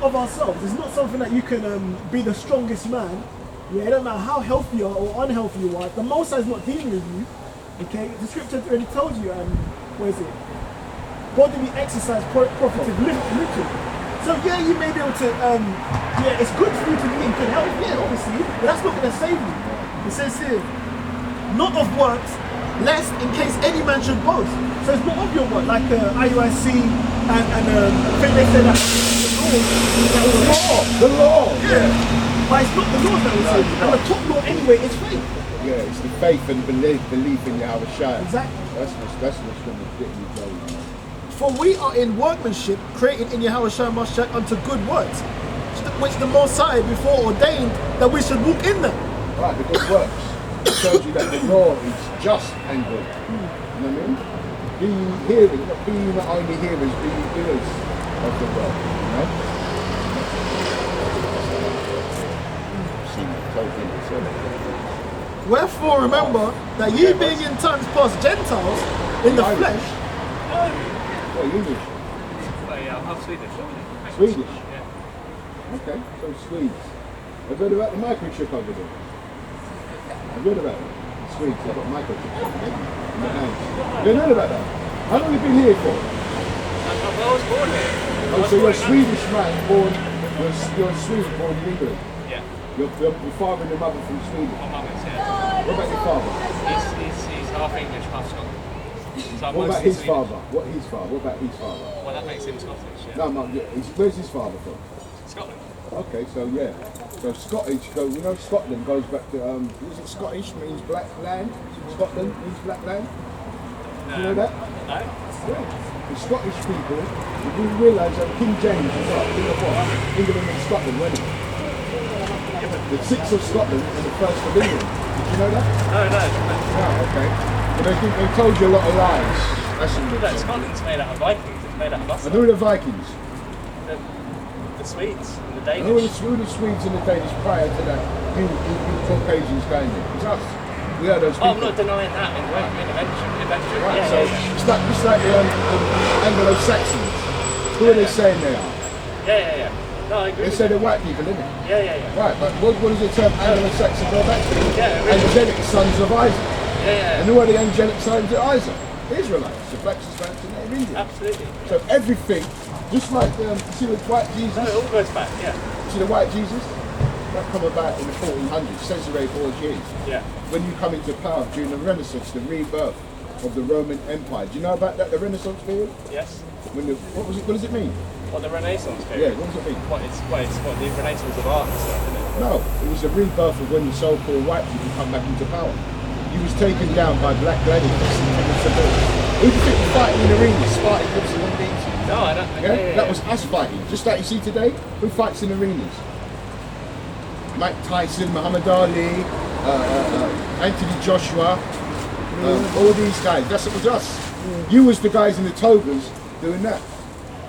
of ourselves. It's not something that you can be the strongest man. Yeah, it don't matter how healthy you are or unhealthy you are. The Most High is not dealing with you. Okay, the scripture already told you. Where is it? Bodily exercise profiteth little. So yeah, you may be able to. Yeah, it's good for you to be in good health. Yeah, obviously, but that's not going to save you. It says here, not of works, lest in case any man should boast. So it's not of your work, like IUIC and I think they say that The law. Yeah. But it's not the law that will save you. And the top law anyway is faith. Yeah, it's the faith and belief in Yahweh Shai. Exactly. That's what's going to get you going. For we are in workmanship, created in Yahweh Shai Mashiach unto good works, which the Most High before ordained that we should walk in them. Right, the good works. It shows you that the law is just and good. You know what I mean? Be you hearers, be you not only hearers, be you doers of the word. You know? Wherefore remember that ye being in times past Gentiles in the flesh. What, English? I'm Swedish. Swedish? Yeah. Okay, so Swedes. I've heard about the microchip over there. I've heard about it. Swedes, they've got microchips over there in their hands. You heard about that? How long have you been here for? I was born here. Oh, so you're a Swedish man born, you're a Swede born in England? Yeah. Your father and your mother from Sweden? My mum is, yeah. What about your father? He's half English, half Scottish. So What about his father? What about his father? Well, that makes him Scottish, yeah. No, where's his father from? Scotland. Okay, so yeah. So Scottish, you know Scotland goes back to, is it Scottish means black land? Scotland means black land? No. You know that? No? Yeah. The Scottish people, if you realise that King James was what? King of what? England and Scotland, wasn't it? The 6th of Scotland and the 1st of England. Did you know that? No. Oh, okay. But they told you a lot of lies. That's That Scotland's made out of Vikings. It's made out of us. I know the Vikings. The Swedes and the I know Danish. the Swedes and the Danish prior to that. You Caucasians going there. It's us. We are those people. Oh, I'm not denying that eventually. Right, Yeah, so yeah. it's like the Anglo-Saxons. Who are they saying they are? Yeah. No, I agree. They say they're white people, isn't it? Yeah. Right, but what does the term Anglo-Saxon go back to? Yeah, really. Angelic sons of Isaac. Yeah. And who are the angelic sons of Isaac? Israelites, the blacks, Hispanics, and native Indians. Absolutely. So everything, just like see the white Jesus. No, it all goes back, yeah. See the white Jesus? That come about in the 1400s, Cesare Borgia. Yeah. When you come into power during the Renaissance, the rebirth of the Roman Empire. Do you know about that, the Renaissance period? Yes. What does it mean? What, the Renaissance Yeah, period? what does it mean? It's the Renaissance of art and stuff, isn't it? No, it was a rebirth of when the so-called white people come back into power. He was taken down by black gladiators. Who do you think was fighting in the arenas? Spartacus and all these? No, I don't. Yeah? That was us fighting. Just like you see today, who fights in arenas? Mike Tyson, Muhammad Ali, Anthony Joshua, all these guys. That was us. You was the guys in the togas doing that.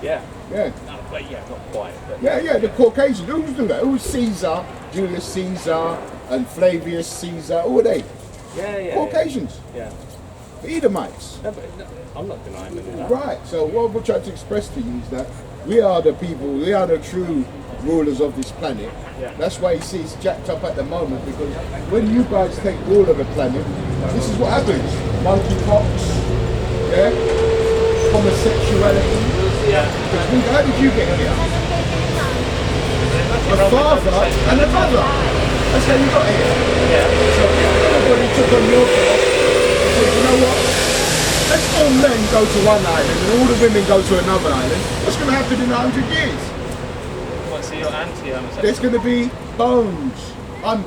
Yeah. Yeah. No, but yeah, not quite. But Yeah, the Caucasians. Who was doing that? Who was Caesar, Julius Caesar, and Flavius Caesar? Who were they? Yeah. Caucasians. Yeah. The Edomites. No, I'm not denying that. Right, so what we're trying to express to you is that we are the people, we are the true rulers of this planet. Yeah. That's why you see it's jacked up at the moment, because when you guys take rule of the planet, this is what happens. Monkeypox, yeah? Homosexuality. Yeah. Because how did you get here? A father and a mother. That's how you got here. Yeah. So everybody took on your part and said, you know what? Let's all men go to one island and all the women go to another island. What's going to happen in 100 years? What, so you're anti-homosexual? There's going to be bones. I'm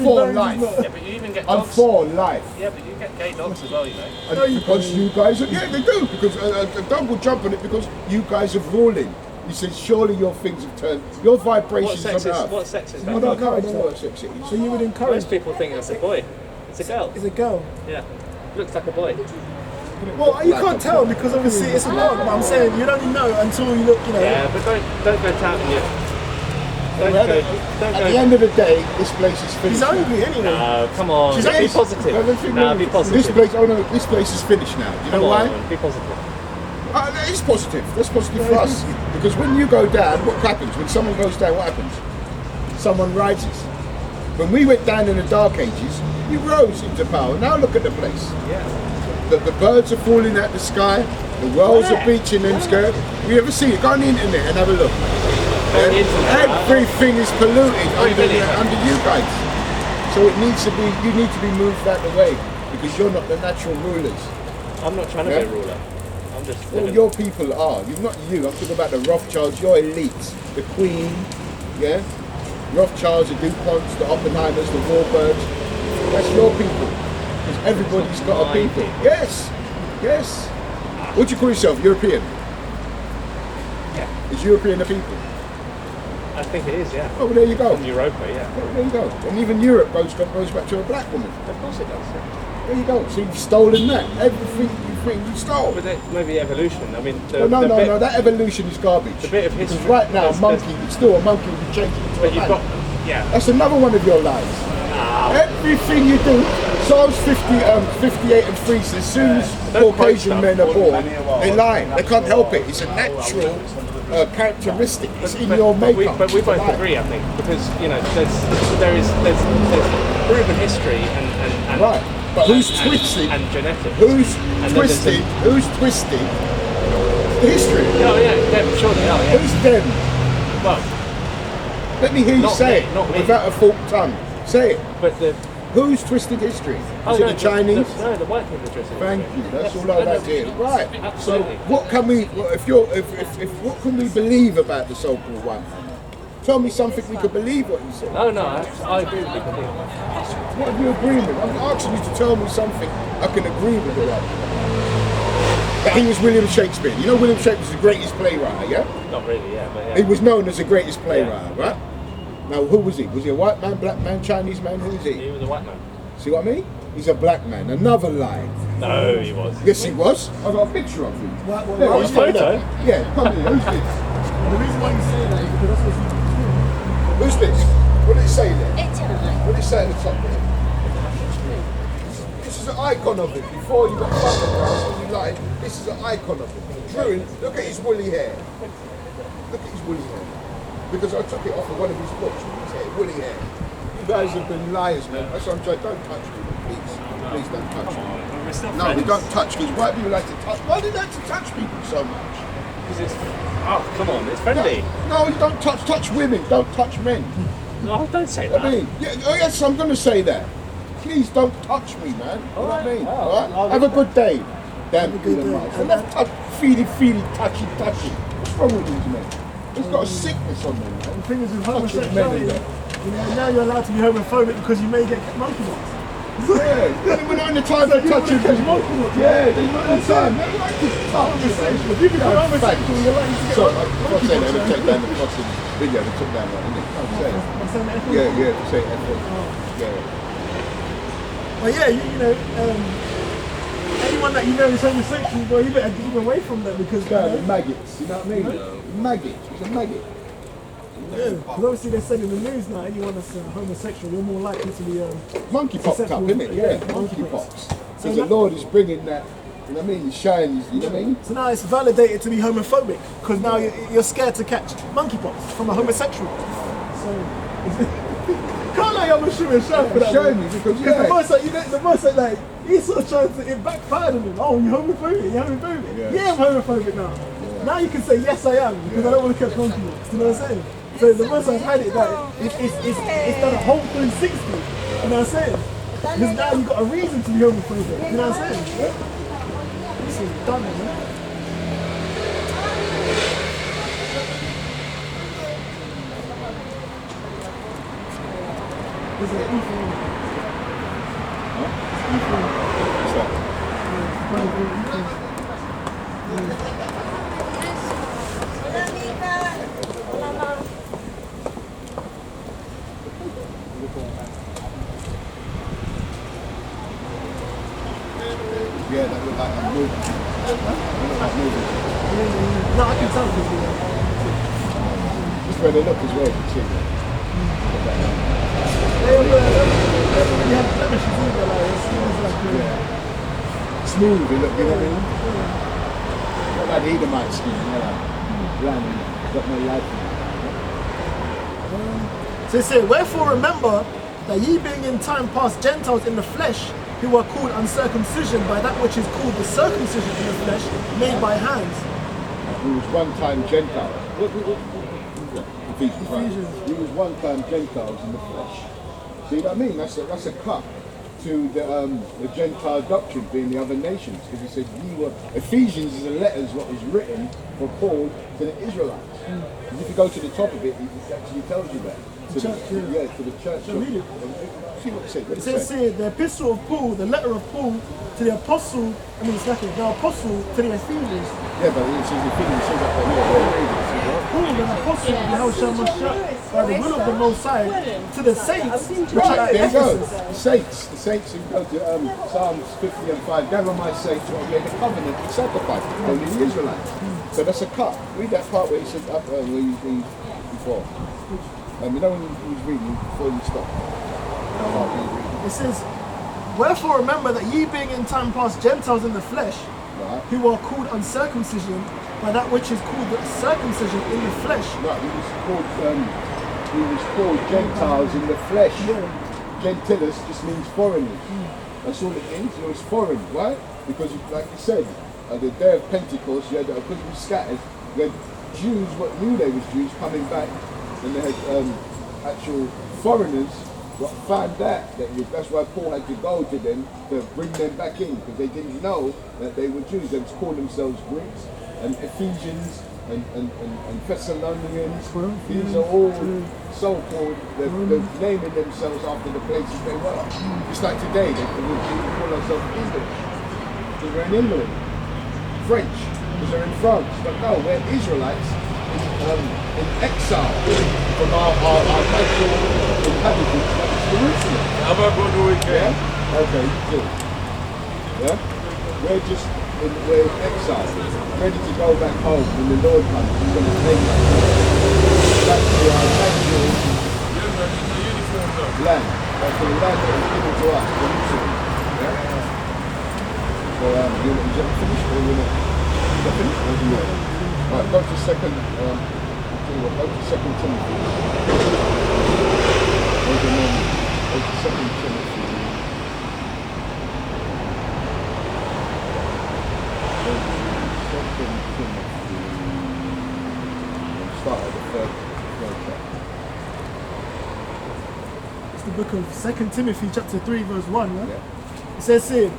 for life. Yeah, but you even get I'm dogs. for life. Yeah, but you get gay dogs as well, you know. And because you guys are, yeah, they do. Because a dog will jump on it because you guys are ruling. He says, surely your things have turned, your vibrations on earth. What sex is that? I don't know what sex it is. So you would encourage? Most people think it's a boy. It's a girl. It's a girl. Yeah. Looks like a boy. Well, you can't tell because obviously it's a dog. But I'm saying you don't know until you look. You know. Yeah, but don't go touting you. Don't At the end of the day, this place is finished. He's angry anyway. No, come on. She's Be angry. positive. Everything No, wrong. be positive. This place is finished now. You know Come why? on, be positive. That is positive. That's positive for us. Because when you go down, what happens? When someone goes down, what happens? Someone rises. When we went down in the dark ages, you rose into power. Now look at the place. Yeah. The birds are falling out the sky. The whales are beaching them. We ever see it? Go on the internet and have a look. Everything is polluted under you guys. So it needs to be. You need to be moved out the way because you're not the natural rulers. I'm not trying to be a ruler. I'm just. Well, your people are. You're not you. I'm talking about the Rothschilds. Your elites, the Queen. Yeah. Rothschilds, the DuPonts, the Oppenheimers, the Warburgs. That's your people. Because everybody's got a people. Yes. Yes. What do you call yourself? European? Yeah. Is European a people? I think it is, yeah. Oh, well, there you go. From Europa, yeah. Well, there you go. And even Europe goes back to a black woman. Of course it does. Yeah. There you go. So you've stolen that. Everything you think you stole. But maybe evolution. I mean, No. That evolution is garbage. The bit of history. Because right now, still a monkey will be changing into a But you've man. got, yeah. That's another one of your lies. Everything you do, Psalms 58 and 3 says, as soon as Caucasian men are born, they lie. They can't help it. It's a natural characteristic. It's in your makeup. But we both agree, I think, because there's proven history and right. But who's twisted? And genetics. Who's twisted the history? Oh yeah, sure they are. Yeah. Who's them? Well, let me hear you say it not me. without a forked tongue. Say it. But who's twisted history? Is it the Chinese? No, the white people are twisted. Thank you. That's all I like to hear. Right. Absolutely. So what can we? What can we believe about the so-called white man? Tell me something we could believe what you said. No, I agree with you completely. What are you agreeing with? I'm asking you to tell me something I can agree with you. That he was William Shakespeare. You know William Shakespeare was the greatest playwright, yeah? Not really, yeah, but yeah. He was known as the greatest playwright, right? Now, who was he? Was he a white man, black man, Chinese man? Who was he? He was a white man. See what I mean? He's a black man. Another lie. No, he was. Yes, he was. I've got a picture of him. What's photo? Yeah, come here. Who's this? The reason why you say that is because that's what you Who's this? What did it say there? It's alright. What did it say at the top there? This is an icon of it. Before you got photographs and you lied, this is an icon of it. Drew, look at his woolly hair. Look at his woolly hair. Because I took it off of one of his books with his hair, woolly hair. You guys have been liars, man. That's what I'm trying. Don't touch me, please. Please don't touch me. No, we don't touch because white people like to touch. Why do they like to touch people so much? Because it's. Oh, come on, it's friendly. No, you don't touch women. Don't touch men. No, don't say that. I mean, yes, I'm going to say that. Please don't touch me, man. You know what I mean? All right? Have a good day. Damn good day. Enough feely, touchy. What's wrong with these men? He's got a sickness on them, man. The thing is with homosexuality, now you're allowed to be homophobic because you may get monkeypox. Yeah, we're not in the time for touching people. Yeah, they're not in the time. They're like to touch you. If you become homosexual, you're likely to get monkeypox. I'm saying they take down the fucking video, they took down one, isn't it? I'm saying. Yeah, say F1. Yeah. Well, yeah, you know, anyone that you know is homosexual, well, you better keep away from them because they're maggots, you know what I mean? Maggot, he's a maggot. Yeah, because obviously they said in the news now, anyone that's homosexual, you're more likely to be monkeypox up, isn't it? Yeah, monkeypox. So the Lord is bringing that, you know what I mean? He shines, you know what I mean? So now it's validated to be homophobic because now you're scared to catch monkeypox from a homosexual. So can't lie, I'm assuming show for that. Show me because the most like he's sort of trying to it backfired on him. Oh, you homophobic? You homophobic? Yeah, I'm homophobic now. Yeah. Now you can say yes, I am because I don't want to catch monkeypox. You know what I'm saying? So the most I've had it that it's done a whole 360. You know what I'm saying? Because now you've got a reason to be homophobic. You know what I'm saying? This is done, man. There's an ether. What's yeah, that looked like I'm moving. No, I can tell people. That's where they look as well, you can see that. They have blemishes either, like, it's like smooth, they look, you know what I mean? Not that Edomite scheme, land, got no life in it. So it says, wherefore remember that ye being in time past Gentiles in the flesh, who are called uncircumcision by that which is called the circumcision in the flesh, made by hands. He was one time Gentile. Ephesians. Ephesians. He was one time Gentiles in the flesh. See what I mean? That's a cut to the Gentile doctrine being the other nations. Because he said ye were, Ephesians is a letter is what was written for Paul to the Israelites. And if you go to the top of it, it actually tells you that. To the church. See what it says. It says here, the epistle of Paul, the letter of Paul to the apostle, the apostle to the Ephesians. Yeah, but it says Ephesians, it says that. Paul, an apostle of Yahushua Mashiach, by the will of the Most High, to the saints, which are at There you go. Ephesus. The saints, you go to Psalms 50 and 5, gather my saints who have made a covenant and sacrifice, only the Israelites. So that's a cut. Read that part where he said, where you read before. You know when he was reading, before you stop. It says, wherefore remember that ye being in time past Gentiles in the flesh, Right. who are called uncircumcision by that which is called the circumcision in the flesh. Right, he was called Gentiles in the flesh. Gentiles just means foreigners. That's all it means. It was foreign, right? Because, like you said, at the day of Pentecost, you had, because we scattered, you had Jews, what knew they was Jews, coming back, and they had actual foreigners what found that that's why Paul had to go to them to bring them back in, because they didn't know that they were Jews. They just called themselves Greeks and Ephesians and Thessalonians. These are all so-called, they're naming themselves after the places they were. Just like today, they call themselves English, because we're in England. French, because they're in France. But no, we're Israelites in exile from our natural inhabitants, like Jerusalem. Have a good weekend. Yeah? Okay, good. Yeah? We're in exile, ready to go back home when the Lord comes. He's going to take us back to our natural land. That's the land that was given to us, Jerusalem. Yeah? So, you finished or you not? Is that finished or do you? Right, go to second, go to 2 Timothy. Go to 2 Timothy. Start at the third chapter. It's the book of 2 Timothy chapter 3 verse 1, right? Yeah. It says here,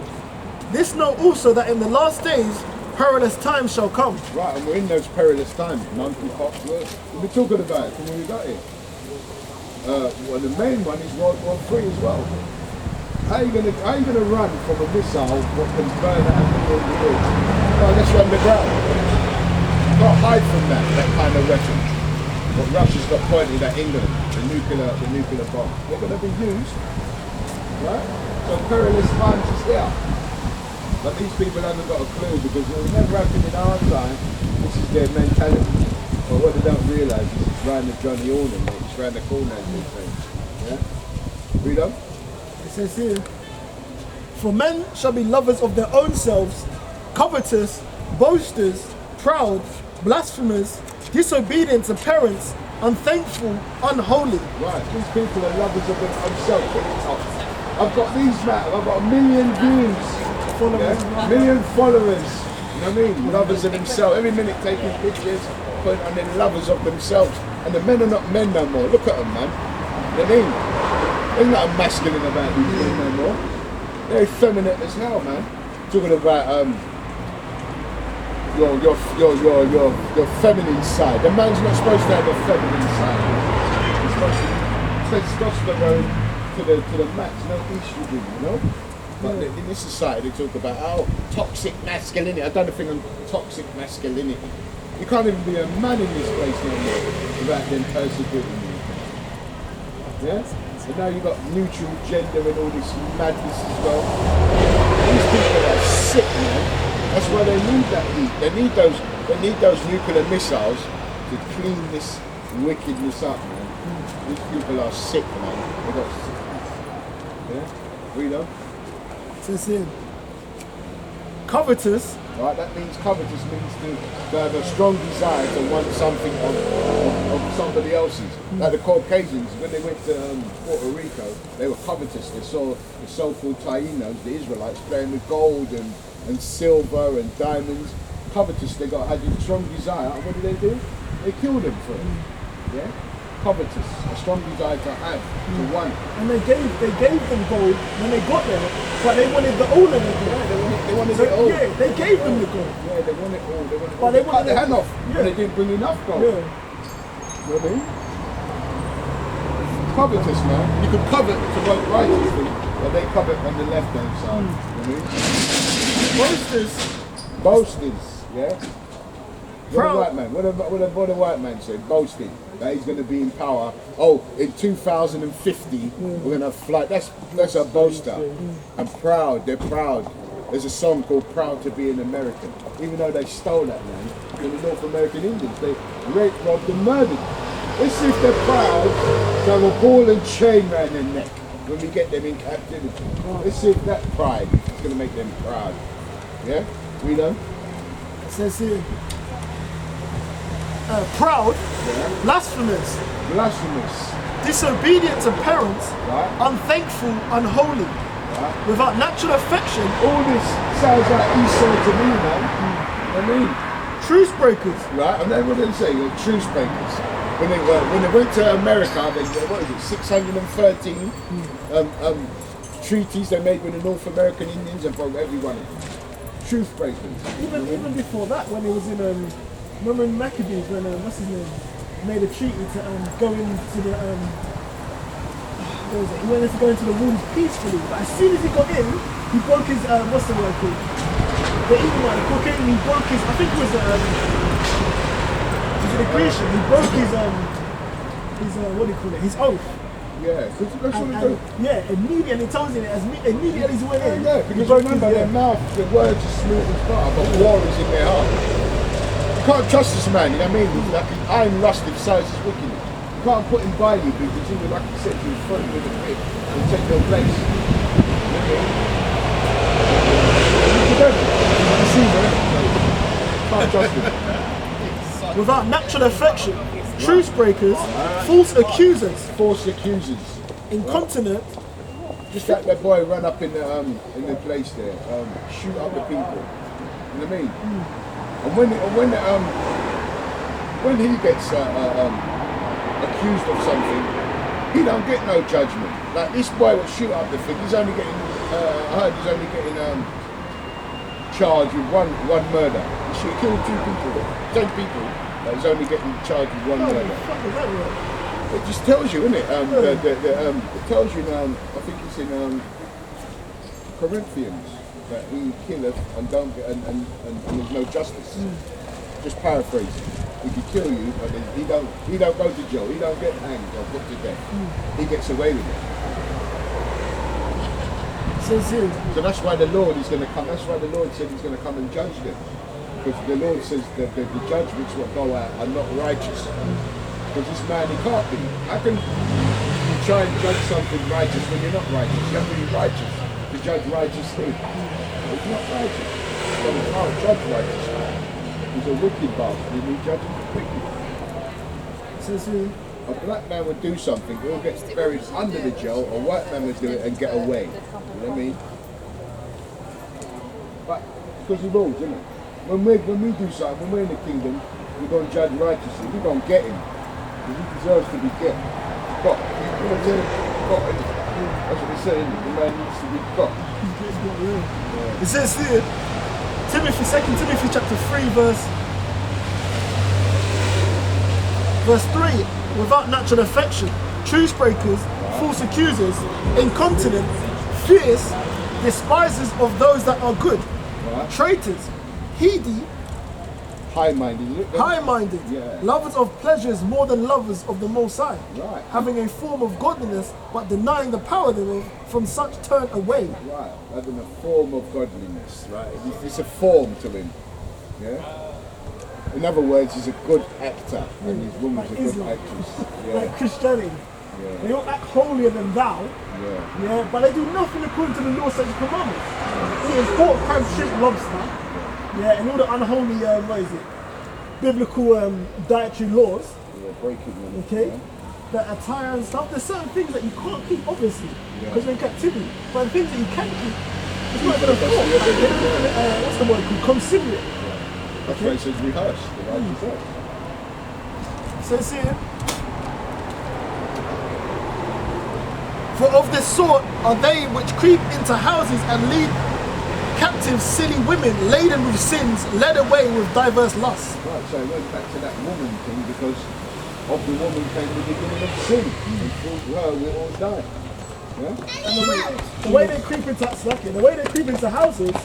this know also that in the last days perilous times shall come. Right, and we're in those perilous times. Monkeypox, we've been talking about it from when we got here. Well, the main one is World War III as well. How are you gonna run from a missile what can burn out a million years? Well, let's run the ground. Not hide from that kind of weapon. What Russia's got pointed at England, the nuclear bomb. They're gonna be used, right? So perilous times is here. But these people haven't got a clue, because it will never happen in our time. This is their mentality. But what they don't realise is it's round the Johnny Ornan, mate. It's round the corner, as they say. Yeah? Read on. It says here, for men shall be lovers of their own selves, covetous, boasters, proud, blasphemers, disobedient to parents, unthankful, unholy. Right, these people are lovers of themselves. I've got these, Matt. I've got 1 million views. Yeah? Million followers, you know what I mean? Lovers of themselves, every minute taking pictures, putting on them lovers of themselves. And the men are not men no more. Look at them, man. You know what I mean? There's nothing masculine about these men no more. They're effeminate as hell, man. Talking about your feminine side. The man's not supposed to have a feminine side. He's supposed to be testosterone to the max, no estrogen, you know? But in this society they talk about toxic masculinity. I've done a thing on toxic masculinity. You can't even be a man in this place no more without them persecuting you. Yeah? So now you've got neutral gender and all this madness as well. These people are sick, man. That's why they need that heat. They need those nuclear missiles to clean this wickedness up, man. These people are sick, man. They got sick. Yeah? Read on. It says here, covetous, Right? That means covetous means to have a strong desire to want something of somebody else's. Like the Caucasians, when they went to Puerto Rico, they were covetous. They saw the so-called Tainos, the Israelites, playing with gold and silver and diamonds. Covetous, they had a strong desire. And what do? They killed them for it. Yeah? Covetous, a strong desire to have, to want. And they gave them gold when they got there, but they wanted the owner of the gold. Yeah, they wanted it all. Yeah, they gave them the gold. Yeah, they want it all. They want it But all. they They cut wanted their hand it- off yeah. when they didn't bring enough gold. Yeah. You know what I mean? Covetous, man. You could covet to work righteously, but they covet on the left-hand side. You know what I mean? Boasters. Boasters, yeah? What Proud. a white man. What a white man said, boasting that he's going to be in power. Oh, in 2050 we're going to fly. That's a boaster. And proud. They're proud. There's a song called "Proud to Be an American," even though they stole that land from the North American Indians. They raped, robbed, and murdered. Let's see if they're proud to have a ball and chain around their neck when we get them in captivity. Let's see if that pride is going to make them proud. Yeah, read on. It says here, proud, Yeah. blasphemous, Blasphemous. disobedient to parents, Right. unthankful, unholy, Right. without natural affection, All this sounds like Esau to me, man. I mean, truce breakers, right? And then what did they say? You're truce breakers. When they went to America, what is it? 613 treaties they made with the North American Indians and broke every one of them. Truce breakers. even before that, when he was in remember in Maccabees when what's his name made a treaty to go into the what was it? He wanted to go into the rooms peacefully, but as soon as he got in, he broke his what's the word called? The evil one, the cocaine. He broke his. I think it was the Grecian. He broke his what do you call it? His oath. Yeah, because that's what they do. Yeah, immediately it tells you that immediately he went in. Yeah, he because broke remember his, their mouth, their words are smooth as butter, but war is in their heart. You can't trust this man, you know what I mean? He's like an iron rusted size is wicked. You can't put him by you because he would, like I said, he was front with a pit and take your place. You know what I mean? You don't. You see, man? Can't trust him. without natural affection, truce breakers, false accusers, False accusers. incontinent, Just like that boy run up in the place there, shoot up the people. You know what I mean? And when he gets accused of something, he don't get no judgment. Like this boy will shoot up the thing. He's only getting, I heard he's only getting charged with one murder. He killed 2 people, 10 people. But he's only getting charged with one Holy murder. fuck does that work? It just tells you, innit? It tells you now. I think it's in Corinthians that he killeth and don't get, and there's no justice. Just paraphrasing. He could kill you, but then he don't go to jail. He don't get hanged or put to death. He gets away with it. Says here, So that's why the Lord is going to come. That's why the Lord said He's going to come and judge them, because the Lord says that the judgments that go out are not righteous. Because this man, he can't be. How can you try and judge something righteous when you're not righteous? You have to be righteous to judge righteous things. It's not righteous. So you can't judge righteous. He's a wicked bastard and he judges wicked. says here, A black man would do something, he'll get buried under the jail, a white man would do it and get away. You know what I mean? But because he rules, isn't it? When we do something, when we're in the kingdom, we're going to judge righteously. We're going to get him. Because he deserves to be get. Got. You know what I'm saying? Got him. That's what they say, isn't it? The man needs to be got. it says here, Timothy, 2 Timothy chapter 3 verse 3, without natural affection, truce breakers, false accusers, incontinent, fierce, despisers of those that are good, Right. traitors, heedy, High-minded, is it? high-minded, Yeah. lovers of pleasures more than lovers of the Most High, Right. having a form of godliness, but denying the power thereof, from such turn away. Right, having a form of godliness, right? It's a form to him, yeah? In other words, he's a good actor, and his woman's Like a good Islam. actress. Like Yeah, Christianity. They yeah, don't act holier than thou, yeah. but they do nothing according to the law, such commandments. Eating pork, crab, shrimp, lobster, Yeah, and all the unholy, what is it? Biblical dietary laws. Yeah, breaking them. Okay. Yeah. That attire and stuff. There's certain things that you can't keep, obviously, Yeah. because you're in captivity. But the things that you can keep, it's not even a That's thought. the Like, other they don't thing, even, what's the word called? Consider it. That's why it says rehearse. The righteous act. So it's here. For of this sort are they which creep into houses and lead captive silly women laden with sins, led away with diverse lusts. Right, so it goes back to that woman thing because of the woman came the beginning of sin. And through her we all die. Yeah? And the way they creep into the way they creep into houses,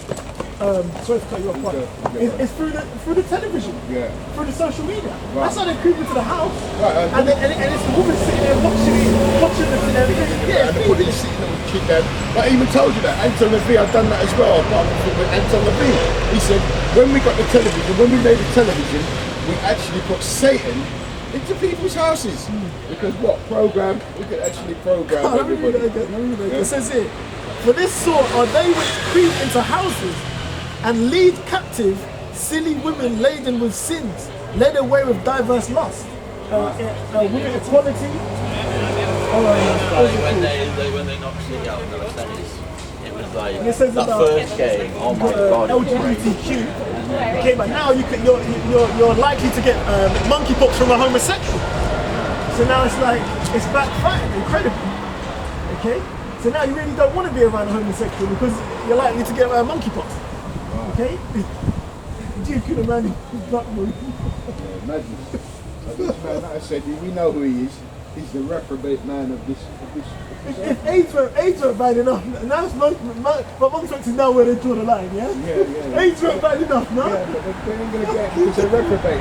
sorry to cut you off, but it's through the television, Yeah. through the social media. Right. That's how they creep into the house. Right, and it's the woman sitting there watching the Yeah, and they put this little kid there. But I even told you that. Anton Levy, I've done that as well. With Anton Levy. He said, when we got the television, when we made the television, we actually put Satan into people's houses. Because what? Program, we could actually program everybody. It says here, for this sort are they which creep into houses and lead captive silly women laden with sins, led away with diverse lusts. Women equality. When they knocked it out, it was like And it says that about first game. Oh my god! It was great. LGBTQ. Okay, but now you're likely to get monkeypox from a homosexual. So now it's like it's backfired incredibly. Okay, so now you really don't want to be around a homosexual because you're likely to get monkeypox. Okay, Duke could have managed that one. Imagine. This man that I said, we know who he is. He's the reprobate man of this. If AIDS weren't bad enough, now it's monkeypox is now where they draw the line, yeah? Yeah. AIDS weren't bad enough, no? Yeah, but they ain't gonna get him because they're reprobate.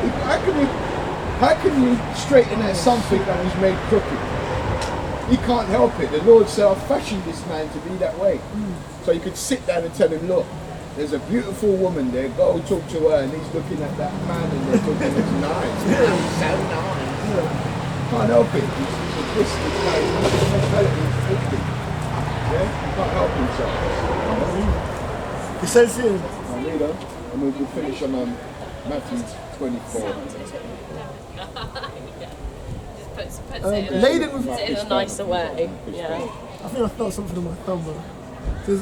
How can you straighten out something that was made crooked? He can't help it. The Lord said, I've fashioned this man to be that way. So you could sit down and tell him, look, there's a beautiful woman there, go talk to her, and he's looking at that man and they're talking, it's nice. It's so nice. Can't help it. He's a twisted guy. His mentality is twisted. Yeah? He can't help himself. It says here, Now read on, and we'll finish on Matthew 24. laden with... in a nicer way. Yeah. I think I felt something on my thumb, bro. It says,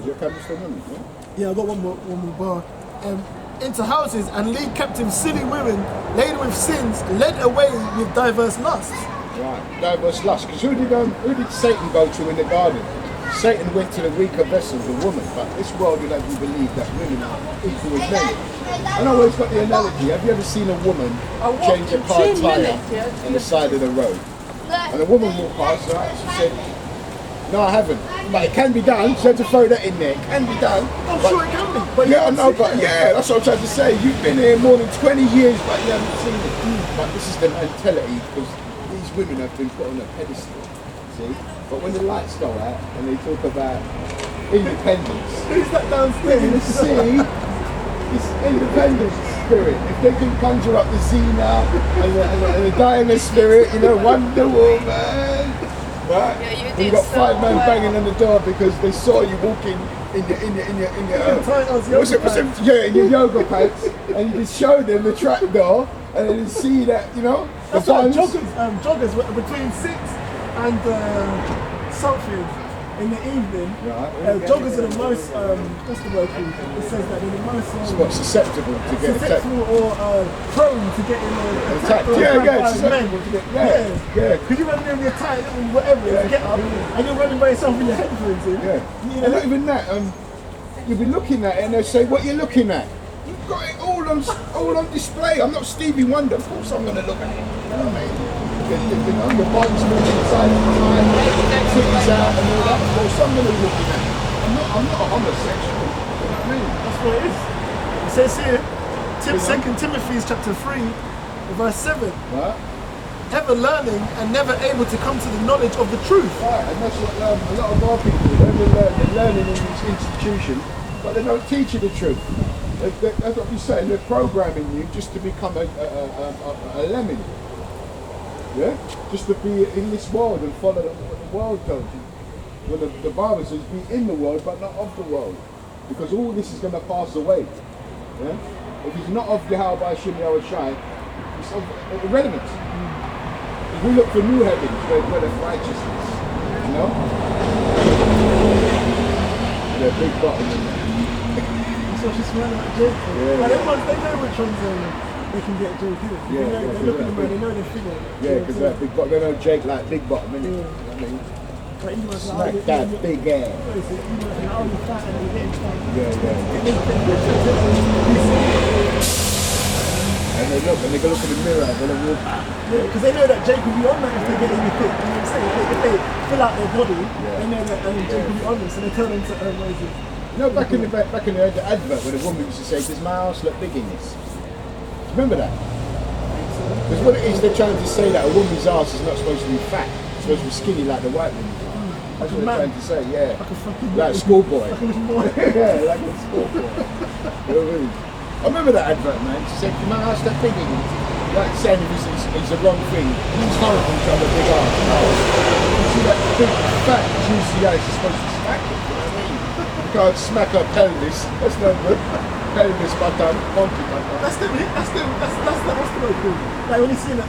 Is your camera still on? Yeah? yeah, I got one more bar. Into houses and lead captive silly women laden with sins, led away with diverse lusts. Right, diverse lust. Because who did Satan go to in the garden? Satan went to the weaker vessel, the woman. But this world will have you believe that women are equal with men. I always got the analogy. Have you ever seen a woman change a car tyre on the side of the road? And a woman walked past, right? She said, no, I haven't. But it can be done. She had to throw that in there. It can be done. I'm sure it can be. But Yeah, I know, but yeah, that's what I'm trying to say. You've been here more than 20 years, but you haven't seen it. But this is the mentality, because these women have been put on a pedestal, see? But when the lights go out and they talk about independence, who's that downstairs? you see this independence spirit. If they can conjure up the Xena and the Diana spirit, you know, Wonder Woman, right? Yeah, and you got 5 men banging on the door because they saw you walking in your yoga pants, and you just showed them the trap door, and they didn't see that, you know. That's like joggers between 6 and something in the evening. Right. Joggers are the most, what's the word called? It says that they're the most Susceptible to get attacked. susceptible or prone to getting attacked. Or Yeah, susceptible to get, yeah. Because you remember when you're tired, whatever, you get up and you're running by yourself with your headphones in. Yeah. You And know? not even that, you'll be looking at it and they'll say, what are you looking at? You've got it all on display. I'm not Stevie Wonder, of course I'm going to look at it. You know what I mean? You know, the bonds moving inside the time, titties out and all that. Of course I'm going to be looking at it. I'm not a homosexual. You know what I mean? That's what it is. It says here, 2 Timothy chapter 3, verse 7. Right? Ever learning and never able to come to the knowledge of the truth. Right, and that's what a lot of our people do. They're learning in this institution, but they don't teach you the truth. That's what you're saying. They're programming you just to become a lemming. Yeah? Just to be in this world and follow what the world tells you. When the Bible says, be in the world, but not of the world. because all this is going to pass away. Yeah? If it's not of Yahweh by Shem Yahweh Shai, it's of irrelevance. If we look for new heavens where there's righteousness, you know? They're big bottom in there. That's what she's smelling like Jake. Yeah. And everyone, they know which ones they can get Jake, innit? Yeah, they look at them and they know their figure. Yeah, because that big bottom, they know Jake like big bottom, innit? Yeah. You know what I mean? Like, you must Smack like, that big ass. What is it? You must like, oh, you're fat and you're getting fat. And they look and they go look in the mirror and they walk. Yeah, because they know that Jake will be on that if they get any fit. You know what I'm saying? If they fill out their body, they know that Jake will be on them, so they tell them to what is it? You know, back in the advert where the woman used to say, "Does my house look big in this?" Remember that? Because what it is, they're trying to say that a woman's ass is not supposed to be fat; it's supposed to be skinny like the white woman. That's what they're trying to say. Yeah, Like a fucking like a schoolboy. Like a little boy. Yeah, like a schoolboy. You know what I mean? I remember that advert, man. She said, "My house look big in it." Like saying it's the wrong thing. It's horrible to have a big ass. You see that big, fat, juicy ass is supposed to smack it. You know what I mean? You can't smack her pelvis. That's no good. Pelvis button, monkey button. That's what's the word called? Like when you see the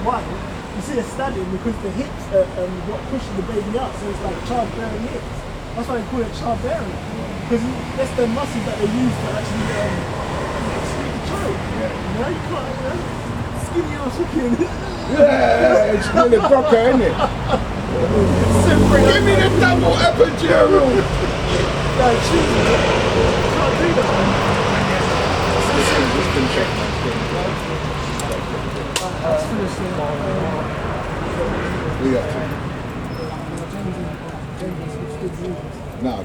wine, you see a stallion because the hips are what pushes the baby out, so it's like childbearing hips. That's why they call it childbearing. Because that's the muscles that they use to actually squeeze the child. Yeah. You know, you can't, you know, skinny ass hooking. Yeah, it's really Brocker, isn't it? Give me the double epidural. No, choose it. You can't do that, man. Let's finish it. We got to. Now,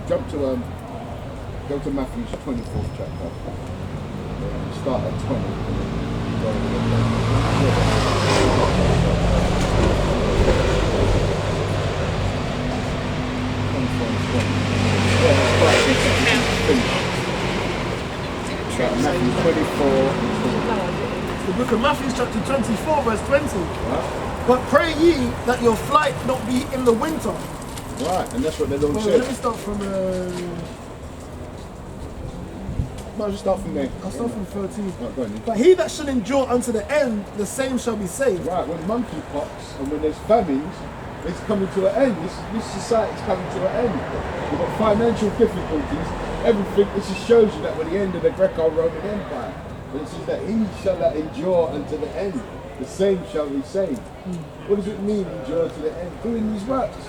jump to Matthew's 24th chapter. Start at 20. Matthew 24. The book of Matthew, chapter 24, verse 20. Right? But pray ye that your flight not be in the winter. Right, and that's what the Lord Well, said. let me start from. Might as well start from there. I'll start from 13. Right, go on, then. But he that shall endure unto the end, the same shall be saved. Right, when monkeypox and when there's famines, it's coming to an end. This society's coming to an end. We've got financial difficulties, everything. This just shows you that we're the end of the Greco-Roman Empire. And it says that he shall that endure unto the end, the same shall be saved. What does it mean, endure to the end? Doing these works,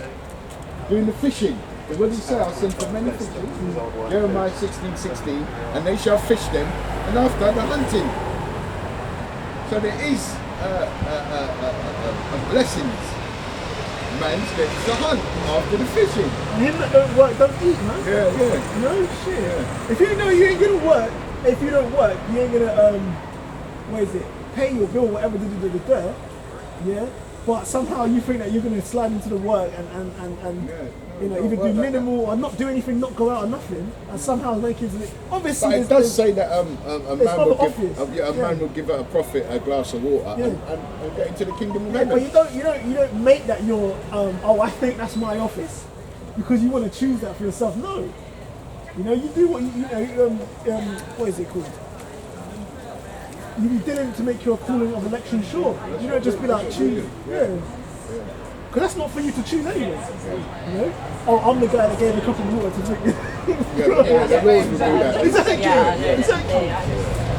doing the fishing. Because what did he say? I'll send for many fishers. Jeremiah 16:16, and they shall fish them, and after the hunting. So there is a blessings. Man's gets to hunt after the fishing. And him that don't work, don't eat, man. Yeah. No shit. Yeah. If you know you ain't gonna work, if you don't work, you ain't gonna what is it? Pay your bill, whatever yeah. But somehow you think that you're gonna slide into the work and you know, either do minimal or not do anything, not go out or nothing, and somehow make it. Obviously, But it does say that a man will give a prophet a glass of water and get into the kingdom of Yeah, heaven. but you don't make that your I think that's my office because you want to choose that for yourself. No, you know you do what what is it called? You be doing to make your calling of election sure. You don't just be like choose. Yeah. Because that's not for you to choose anyway. You know? Oh, I'm the guy that gave a cup of water to drink. The Lord will do that. Exactly. Yeah. Exactly.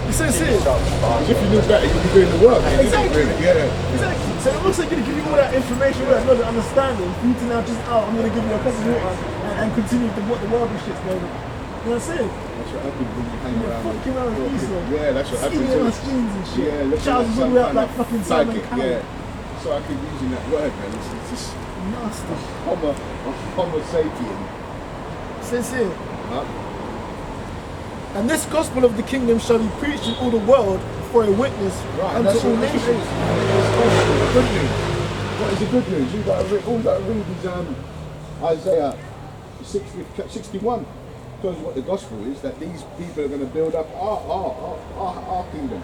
It's so serious. If you knew better, you'd be doing the work. Exactly. Yeah. Exactly. So I'm also going to give you all that information, all that knowledge, understanding for you to now just, I'm going to give you a cup of water and continue what the world and shit's going on. You know what I'm saying? That's what happens when you hang around. Fucking around with these, man. Yeah, that's what happens. Skinny ass jeans and shit. Yeah, looking Trousers all the way up like fucking Simon psychic. Cowell. Yeah. So I keep using that word, man. It's just Nasty. homo sapien. Says here. Huh? And this gospel of the kingdom shall be preached in all the world for a witness Right, unto that's all what it is. nations. It's good news. What is the good news? All you got to read is Isaiah 61. Tells you what the gospel is, that these people are going to build up our kingdom.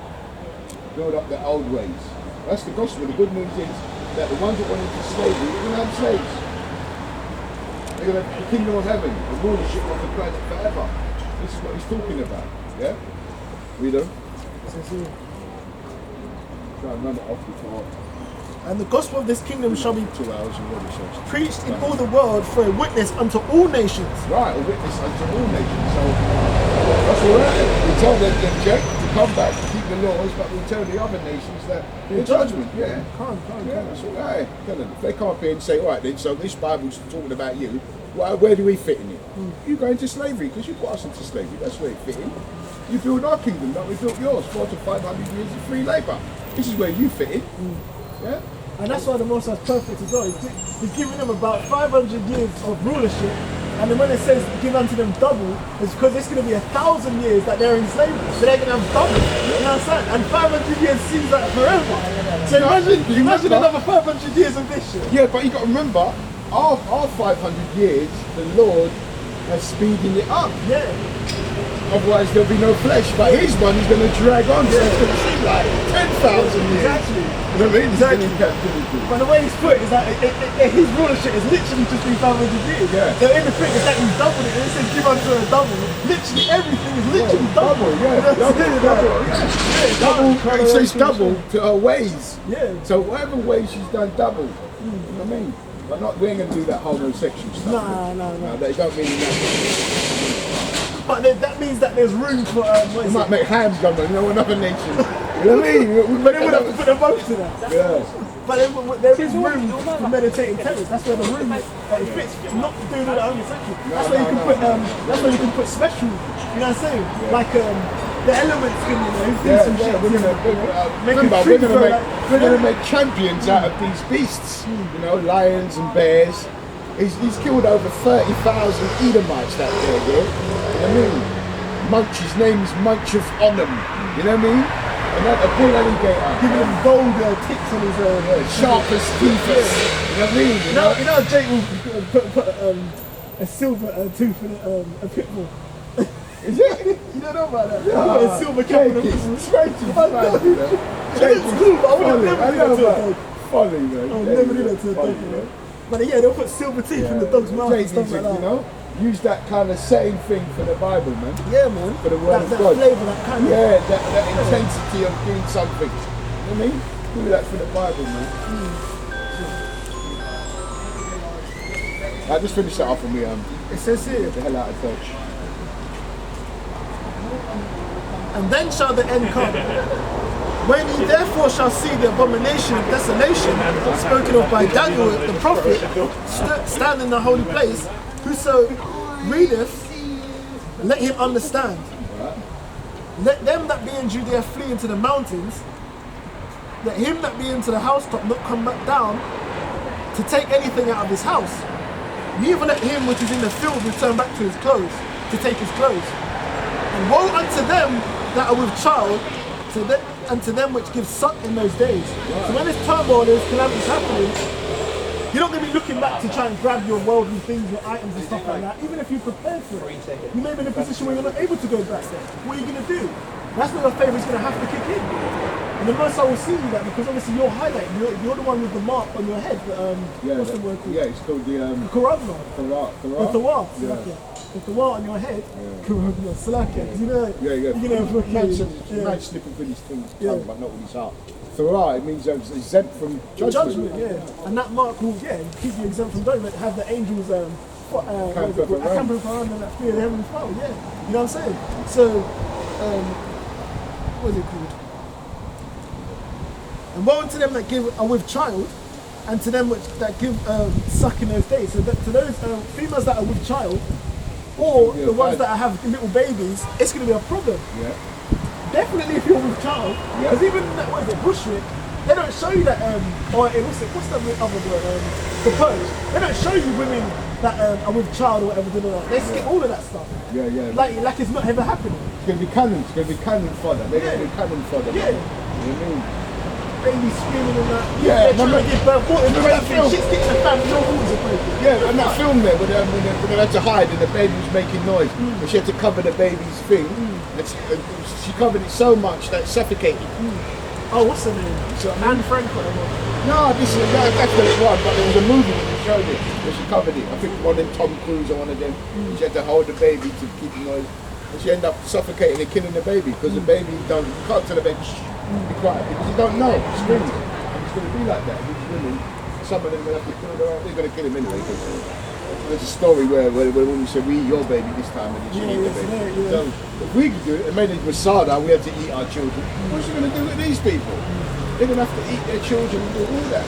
Build up their old ways. That's the gospel. The good news is that the ones that went into slavery, you're going to have slaves. The kingdom of heaven, the rulership of the planet forever. This is what he's talking about. Yeah? Read on. Try and run it off before And the gospel of this kingdom shall be 2 hours already. So preached in all the world for a witness unto all nations. right, a witness unto all nations. So that's all right. We tell them to object, to come back, to keep the laws, but we tell the other nations that the judgment. Yeah. Come. Yeah, that's all right. Tell them. If they come up here and say, all right, then, so this Bible's talking about you, where do we fit in it? You go into slavery because you put us into slavery. That's where it fit in. You build our kingdom, like we built yours, 400 to 500 years of free labour. This is where you fit in. Yeah. And that's why the Most High is perfect as well. He's giving them about 500 years of rulership, and then when it says give unto them double, it's because it's going to be 1,000 years that they're in slavery, so they're going to have double. You know what I'm saying? And 500 years seems like forever. So imagine another 500 years of this shit. Yeah, but you got to remember, our 500 years, the Lord has speeding it up. Yeah. Otherwise there'll be no flesh. But his one is going to drag on, so it's going to seem like 10,000 years. Exactly. You know what I mean? Exactly. He's in captivity. But the way he's put it is that his rulership is literally just been 500 years. Yeah. So in the thing, it's like he's doubled it, and it says give unto a double. Literally everything is literally double. Yeah, double. It says double to her ways. Yeah. So whatever way she's done double. You know what I mean? But we ain't gonna do that homosexual stuff. Nah. They don't mean that. But that means that there's room for We might make hams done, you know, another nation. You know what I mean? But they would have to put a vote to that. Yeah. But there is room for meditating terrorists. That's where the room it fits. Not doing all the homosexual. That's where you can put. That's where you can put special. You know what I'm saying? Like the elements can, do some shit. We're gonna make champions out of these beasts. You know, lions and bears. He's killed over 30,000 Edomites that day, yeah? You know what I mean? Munch, his name's Munch of Onum. You know what I mean? And that a bull alligator. Giving him gold tips on his sharp as teeth. You know what I mean? You know Jake will put a silver tooth in a pit bull. Is it? You don't know about that? Yeah. A silver cap in a pit bull. It's crazy. It's cool, but I would have never do that to a dog. Funny, man. I would never do that to a dog, man. But yeah, they'll put silver teeth in the dog's mouth and stuff like that. You know, use that kind of same thing for the Bible, man. Yeah, man. For the word of that God. Flavor, that kind of. Yeah, that intensity of doing something. You know what I mean? Do that for the Bible, man. I just finished that off and we It says here. get the hell out of touch. And then shall the end come. When ye therefore shall see the abomination of desolation, spoken of by Daniel the prophet, stand in the holy place, whoso readeth, let him understand. Let them that be in Judea flee into the mountains, let him that be into the housetop not come back down to take anything out of his house. Neither let him which is in the field return back to his clothes, to take his clothes. And woe unto them that are with child, and to them which give suck in those days. Right. So when there's turmoil, there's calamities happening, you're not going to be looking back to try and grab your worldly things, your items and stuff like that. Even if you prepare for it, you may be in a position where you're not able to go back there. What are you going to do? That's where your favour is going to have to kick in. And the Most High will see you that because obviously you're highlighted. You're the one with the mark on your head. What's the word called? Yeah, it's called the Corona. Thawar. Yeah. The Thawar on your head. Corona. Salakia. You know. Yeah. You know. Man slipping through his tongue, but not with his heart. Thawar, it means exempt from judgment. Yeah. And that mark will keep you exempt from judgment. Have the angels camp around and that fear the heavenly Father. Yeah. You know what I'm saying? So what is it called? And woe unto them that are with child, and to them that give suck in those days. So to those females that are with child, or the ones that have little babies, it's going to be a problem. Yeah. Definitely if you're with child, because even that Bushwick, they don't show you that, what's the other word? The purge. They don't show you women that are with child or whatever. They skip all of that stuff. Yeah. Like it's not ever happening. It's going to be canon. It's going to be canon fodder. They're going to be canon fodder. Yeah. You know what I mean? Baby screaming and that. Yeah, they're trying to give birth. Shit's getting a family, no waters are breaking. Yeah, and that film there, when they had to hide and the baby was making noise, and she had to cover the baby's thing, and she covered it so much that it suffocated. Oh, what's her name? So, I mean- Anne Frank or whatever. No, that's what it was, but there was a movie when they showed it, where she covered it. I think one of them, Tom Cruise or one of them, she had to hold the baby to keep the noise. And she ended up suffocating and killing the baby, because the baby don't, you can't tell the baby, shh, be quiet, because you don't know, screams. And it's going to be like that. These women, some of them will have to kill their own, they're going to kill him anyway. There's a story where the woman said, we eat your baby this time, and you should eat the baby. So if we could do it, and made it Masada, we had to eat our children. What's she going to do with these people? They're going to have to eat their children and do all that.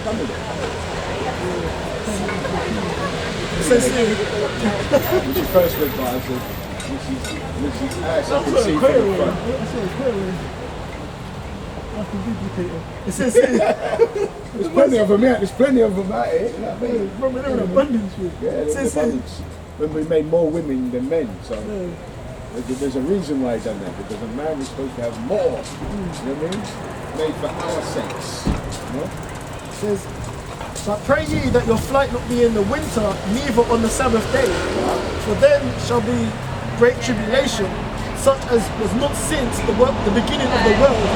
Come with it. When she first went by, I said, Mrs. Ass, I can see from the front. It says here. There's plenty of them out. There's plenty of them out here. You know what I mean? From an abundance. Yeah, It there's says here. abundance. When we made more women than men, so there's a reason why he's done that. Because a man is supposed to have more. You know what I mean? Made for our sakes. You know? It says, but pray ye that your flight not be in the winter, neither on the Sabbath day. For then shall be great tribulation, such as was not since the beginning of the world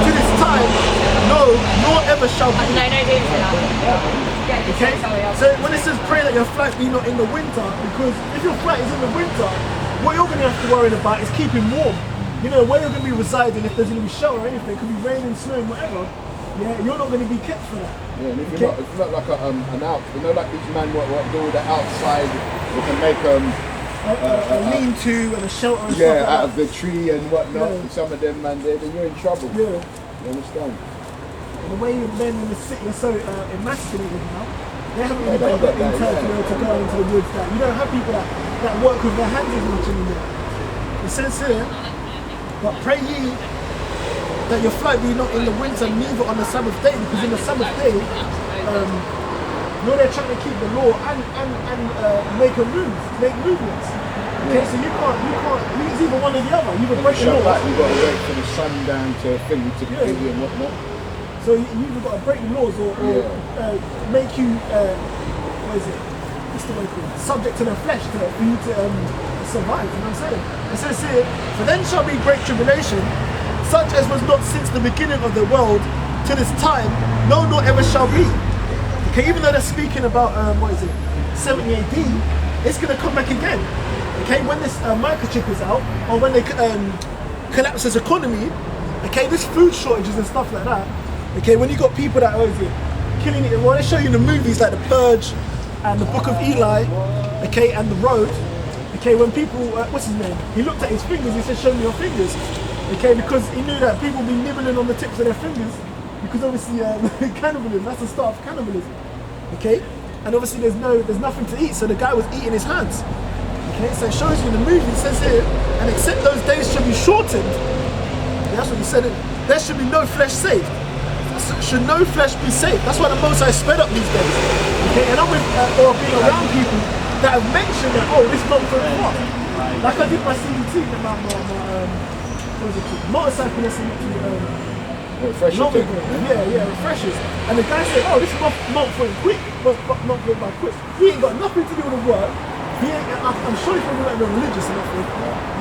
to this time, no, nor ever shall be. No, don't do that. Okay? So when it says pray that your flight be not in the winter, because if your flight is in the winter, what you're going to have to worry about is keeping warm. You know, where you're going to be residing, if there's going to be shelter or anything, it could be raining, snowing, whatever. Yeah, you're not going to be kept for that. Yeah, and if you're not like an out, you know, like these men what do all the outside, they can make A lean-to and a shelter and stuff yeah, like out that. of the tree and whatnot. Yeah. And some of them, man, then you're in trouble. Yeah. You understand? And the way men in the city are so emasculated now, they haven't really Yeah, got that they got that, intel to go into the woods. That you don't have people that work with their hands as much anymore. It says here, but pray ye that your flight be not in the winter, neither on the Sabbath day, because in the Sabbath day, you're there trying to keep the law and make movements. Okay, so you can't, it's either one or the other. You can break the law. Like you've got to wait for the sundown to thing to kill you and whatnot. So you either got to break the laws or make you, what is it? What's the way called? Subject to the flesh for you to survive. You know what I'm saying? It says here, for then shall be great tribulation, such as was not since the beginning of the world to this time, no, nor ever shall be. Okay, even though they're speaking about 70 AD, it's going to come back again. Okay, when this microchip is out, or when they collapse this economy, okay, there's food shortages and stuff like that. Okay, when you got people that are killing it, well, they show you in the movies like The Purge and The Book of Eli, okay, and The Road. Okay, when people, what's his name? He looked at his fingers, he said, show me your fingers. Okay, because he knew that people be nibbling on the tips of their fingers, because obviously cannibalism, that's the start of cannibalism. Okay, and obviously there's nothing to eat, so the guy was eating his hands. Okay, so it shows you in the movie, it says here, and except those days should be shortened, that's what he said, there should be no flesh saved. Should no flesh be saved? That's why the Most High sped up these days. Okay, and I'm with, or being around people that have mentioned that, oh, this month went what? Like I did my CBT about my what was it called? Motorcycle lesson to Refresher. yeah, refreshers. And the guy said, oh, this month went quick, but not went by quick. He ain't got nothing to do with the work. I'm sure he's probably not even religious enough.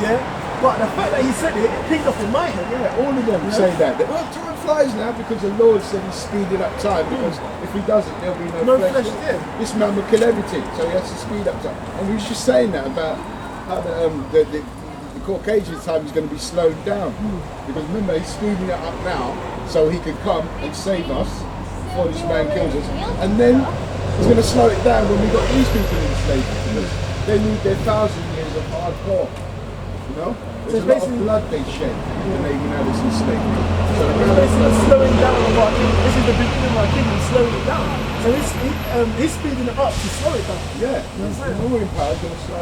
Yeah, but the fact that he said it pinged up in my head. Yeah, all of them. You say that. Well, time flies now because the Lord said he's speeding up time, because if he doesn't, there'll be no flesh. This man will kill everything, so he has to speed up time. And we were just saying that about how the Caucasian time is going to be slowed down. Because remember, he's speeding it up now so he can come and save us before this man kills us. And then he's going to slow it down when we got these people in slavery, because they need their 1,000 years of hardcore. You know? There's a lot of blood they shed when they even had us in slavery. So it's basically slowing down of our kingdom. This is the beginning of our kingdom, slowing it down. So he's speeding it up to slow it down. yeah, the ruling power is going to slow